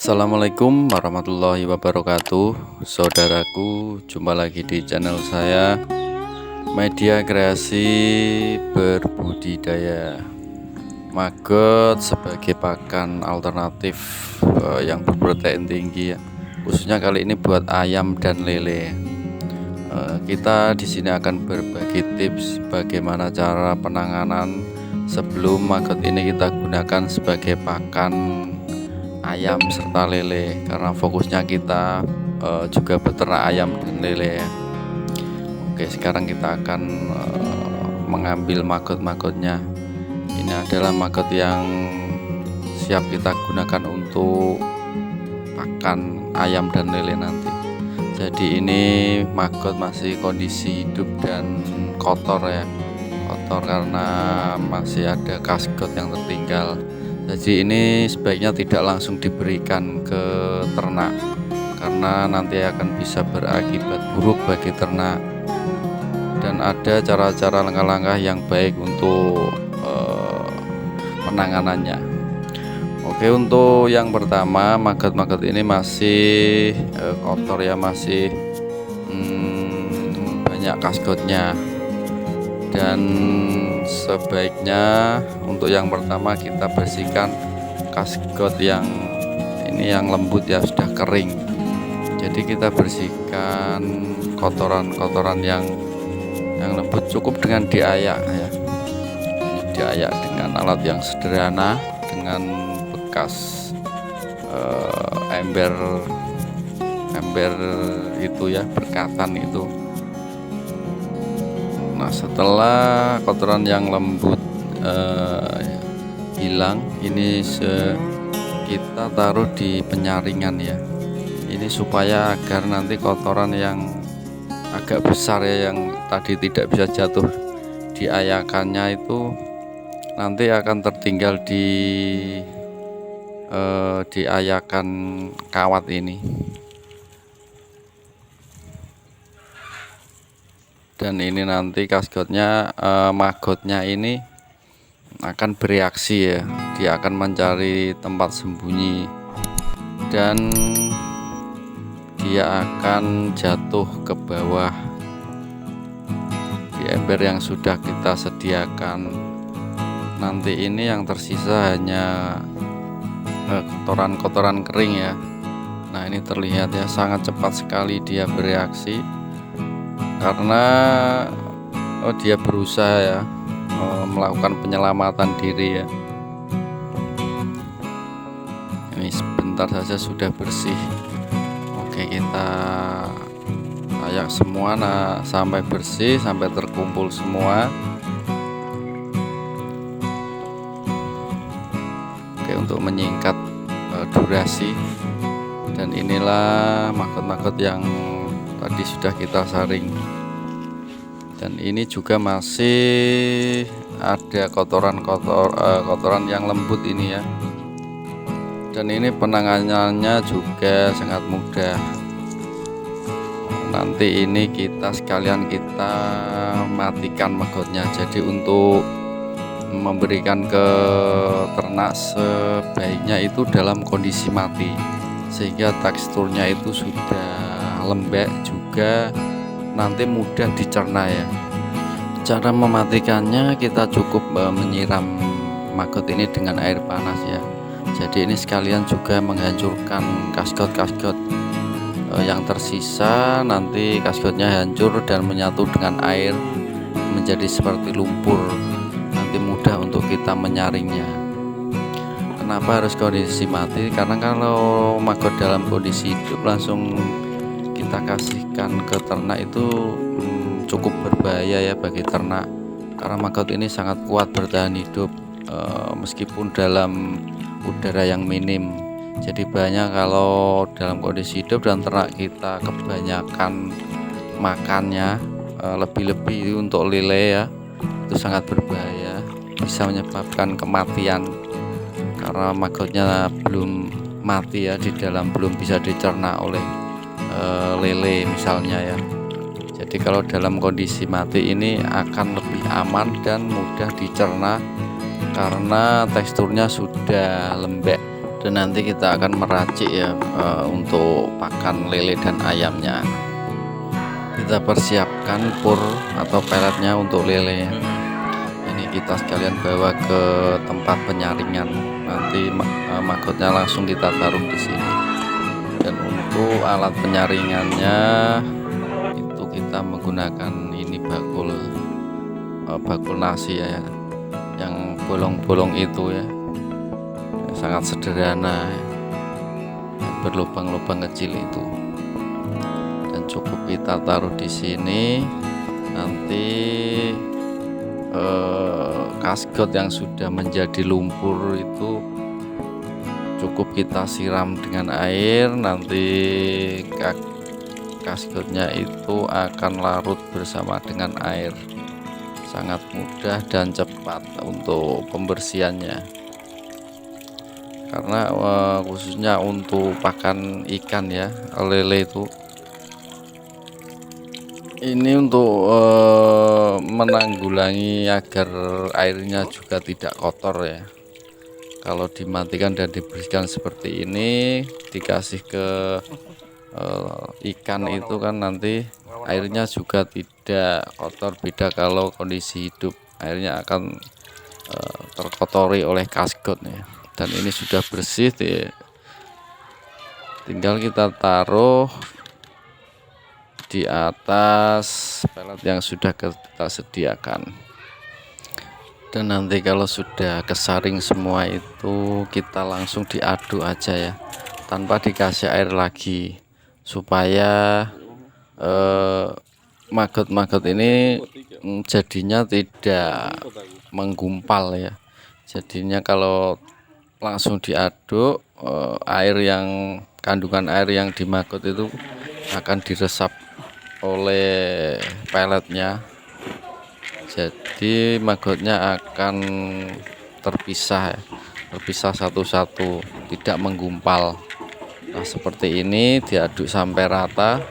Assalamualaikum warahmatullahi wabarakatuh. Saudaraku, jumpa lagi di channel saya, Media Kreasi Berbudidaya. Maggot sebagai pakan alternatif yang berprotein tinggi ya. Khususnya kali ini buat ayam dan lele. Kita di sini akan berbagi tips bagaimana cara penanganan sebelum maggot ini kita gunakan sebagai pakan ayam serta lele, karena fokusnya kita juga beternak ayam dan lele ya. Oke, sekarang kita akan mengambil maggot-maggotnya. Ini adalah maggot yang siap kita gunakan untuk pakan ayam dan lele nanti. Jadi ini maggot masih kondisi hidup dan kotor ya, kotor karena masih ada kasgot yang tertinggal. Jadi ini sebaiknya tidak langsung diberikan ke ternak, karena nanti akan bisa berakibat buruk bagi ternak. Dan ada cara-cara langkah-langkah yang baik untuk penanganannya. Oke, untuk yang pertama, maggot-maggot ini masih kotor ya, masih banyak kasgotnya. Dan sebaiknya untuk yang pertama kita bersihkan kasgot yang ini, yang lembut ya, sudah kering. Jadi kita bersihkan kotoran-kotoran yang lembut, cukup dengan diayak ya. Ini diayak dengan alat yang sederhana, dengan bekas ember itu ya, berkatan itu. Nah, setelah kotoran yang lembut hilang, ini kita taruh di penyaringan ya. Ini supaya agar nanti kotoran yang agak besar ya, yang tadi tidak bisa jatuh di ayakannya itu, nanti akan tertinggal di ayakan kawat ini. Dan ini nanti kasgotnya, maggotnya ini akan bereaksi ya, dia akan mencari tempat sembunyi dan dia akan jatuh ke bawah di ember yang sudah kita sediakan. Nanti ini yang tersisa hanya kotoran-kotoran kering ya. Nah, ini terlihat ya, sangat cepat sekali dia bereaksi, karena dia berusaha ya melakukan penyelamatan diri ya. Ini sebentar saja sudah bersih. Oke, kita ayak semua sampai bersih, sampai terkumpul semua. Oke, untuk menyingkat durasi. Dan inilah maggot-maggot yang tadi sudah kita saring. Dan ini juga masih ada kotoran yang lembut ini ya. Dan ini penanganannya juga sangat mudah. Nanti ini kita matikan maggotnya. Jadi untuk memberikan ke ternak sebaiknya itu dalam kondisi mati, sehingga teksturnya itu sudah lembek, juga nanti mudah dicerna ya. Cara mematikannya, kita cukup menyiram maggot ini dengan air panas ya. Jadi ini sekalian juga menghancurkan kasgot-kasgot yang tersisa. Nanti kasgotnya hancur dan menyatu dengan air menjadi seperti lumpur. Nanti mudah untuk kita menyaringnya. Kenapa harus kondisi mati? Karena kalau maggot dalam kondisi hidup langsung kita kasihkan ke ternak itu cukup berbahaya ya bagi ternak, karena maggot ini sangat kuat bertahan hidup meskipun dalam udara yang minim. Jadi banyak kalau dalam kondisi hidup dan ternak kita kebanyakan makannya lebih-lebih untuk lele ya, itu sangat berbahaya, bisa menyebabkan kematian karena maggotnya belum mati ya, di dalam belum bisa dicerna oleh lele misalnya ya. Jadi kalau dalam kondisi mati ini akan lebih aman dan mudah dicerna karena teksturnya sudah lembek Dan nanti kita akan meracik ya untuk pakan lele dan ayamnya. Kita persiapkan pur atau peletnya untuk lele. Ini kita sekalian bawa ke tempat penyaringan. Nanti magotnya langsung kita taruh di sini. Dan untuk alat penyaringannya itu kita menggunakan ini bakul nasi ya, yang bolong-bolong itu ya, sangat sederhana ya, berlubang-lubang kecil itu. Dan cukup kita taruh di sini. Nanti kasgot yang sudah menjadi lumpur itu cukup kita siram dengan air. Nanti kasgotnya itu akan larut bersama dengan air. Sangat mudah dan cepat untuk pembersihannya, karena khususnya untuk pakan ikan ya, lele itu ini untuk menanggulangi agar airnya juga tidak kotor ya. Kalau dimatikan dan dibersihkan seperti ini, dikasih ke ikan itu kan nanti airnya juga tidak kotor. Beda kalau kondisi hidup, airnya akan terkotori oleh kasgot ya. Dan ini sudah bersih ya. Tinggal kita taruh di atas pelet yang sudah kita sediakan. Dan nanti kalau sudah kesaring semua itu, kita langsung diaduk aja ya, tanpa dikasih air lagi, supaya maggot-maggot ini jadinya tidak menggumpal ya. Jadinya kalau langsung diaduk, kandungan air yang di maggot itu akan diresap oleh peletnya. Jadi maggotnya akan terpisah satu-satu, tidak menggumpal. Nah, seperti ini diaduk sampai rata.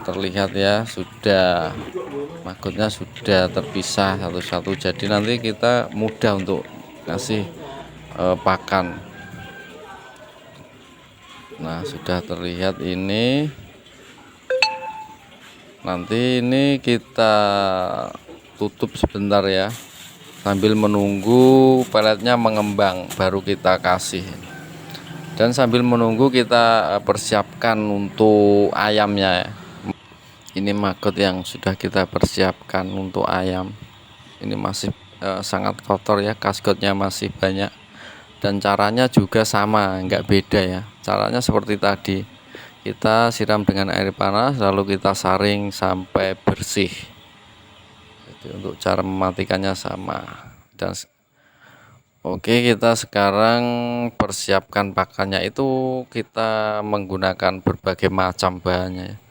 Terlihat ya, maggotnya sudah terpisah satu-satu. Jadi nanti kita mudah untuk ngasih pakan. Nah, sudah terlihat ini. Nanti ini kita tutup sebentar ya, sambil menunggu peletnya mengembang, baru kita kasih. Dan sambil menunggu kita persiapkan untuk ayamnya ya. Ini maggot yang sudah kita persiapkan untuk ayam. Ini masih sangat kotor ya, kasgotnya masih banyak. Dan caranya juga sama, nggak beda ya. Caranya seperti tadi, kita siram dengan air panas, lalu kita saring sampai bersih. Jadi untuk cara mematikannya sama. Dan oke, kita sekarang persiapkan pakannya itu, kita menggunakan berbagai macam bahannya.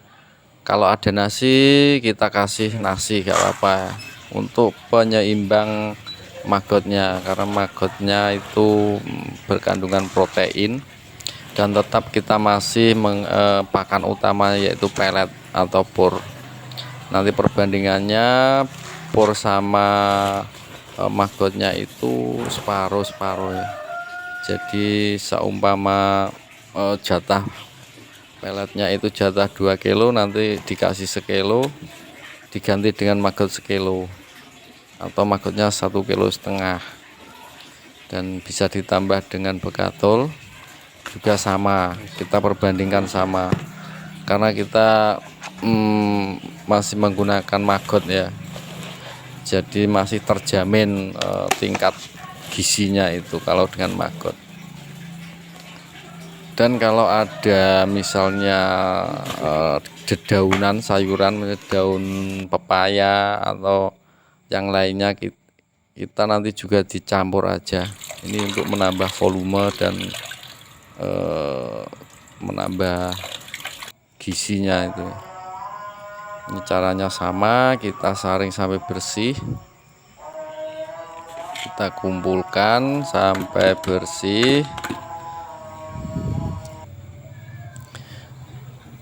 Kalau ada nasi, kita kasih nasi gak apa-apa, untuk penyeimbang maggotnya, karena maggotnya itu berkandungan protein. Dan tetap kita masih pakan utama yaitu pelet atau pur. Nanti perbandingannya pur sama maggotnya itu separuh ya. Jadi seumpama jatah peletnya itu jatah 2 kilo, nanti dikasih sekilo, diganti dengan maggot sekilo, atau maggotnya 1,5 kilo. Dan bisa ditambah dengan begatol juga sama, kita perbandingkan sama, karena kita masih menggunakan maggot ya, jadi masih terjamin tingkat gizinya itu kalau dengan maggot. Dan kalau ada misalnya dedaunan sayuran, daun pepaya atau yang lainnya, kita nanti juga dicampur aja. Ini untuk menambah volume dan menambah gizinya itu. Ini caranya sama, kita saring sampai bersih, kita kumpulkan sampai bersih.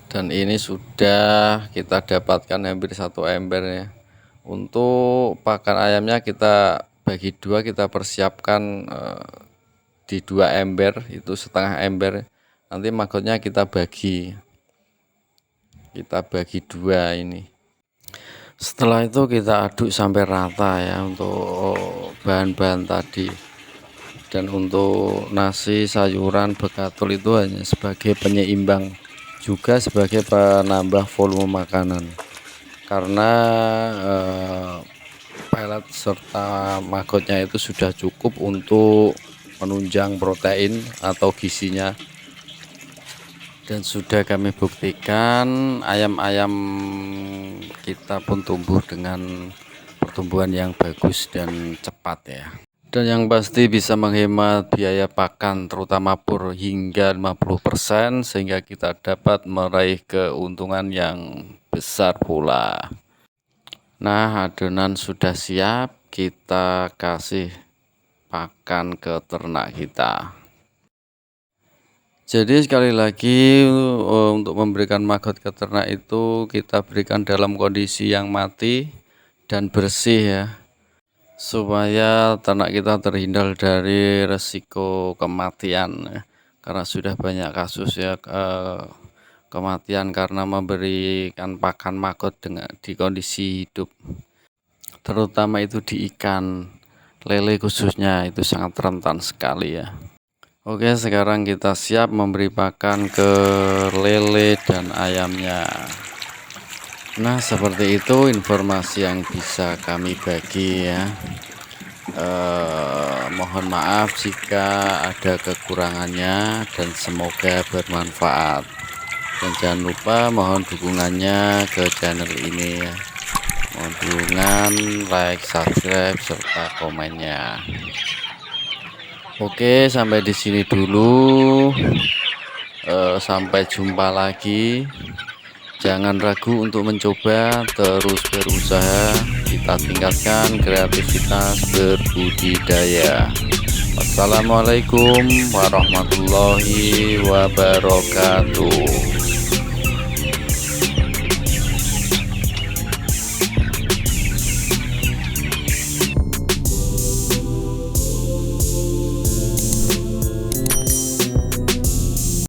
Dan ini sudah kita dapatkan hampir 1 ember ya. Untuk pakan ayamnya kita bagi 2, kita persiapkan di 2 ember, itu setengah ember. Nanti maggotnya kita bagi 2 ini. Setelah itu kita aduk sampai rata ya untuk bahan-bahan tadi. Dan untuk nasi, sayuran, bekatul itu hanya sebagai penyeimbang, juga sebagai penambah volume makanan. Karena pelet serta maggotnya itu sudah cukup untuk menunjang protein atau gizinya. Dan sudah kami buktikan ayam-ayam kita pun tumbuh dengan pertumbuhan yang bagus dan cepat ya. Dan yang pasti bisa menghemat biaya pakan terutama pur hingga 50%, sehingga kita dapat meraih keuntungan yang besar pula. Nah, adonan sudah siap, kita kasih pakan ke ternak kita. Jadi sekali lagi untuk memberikan maggot ke ternak itu kita berikan dalam kondisi yang mati dan bersih ya, supaya ternak kita terhindar dari resiko kematian ya. Karena sudah banyak kasus ya kematian karena memberikan pakan maggot di kondisi hidup, terutama itu di ikan lele khususnya, itu sangat rentan sekali ya. Oke, sekarang kita siap memberi pakan ke lele dan ayamnya. Nah, seperti itu informasi yang bisa kami bagi ya. Mohon maaf jika ada kekurangannya dan semoga bermanfaat. Dan jangan lupa mohon dukungannya ke channel ini ya. Mohon dukungan, like, subscribe, serta komennya. Oke, sampai di sini dulu. Sampai jumpa lagi. Jangan ragu untuk mencoba, terus berusaha. Kita tingkatkan kreativitas berbudidaya. Wassalamualaikum warahmatullahi wabarakatuh.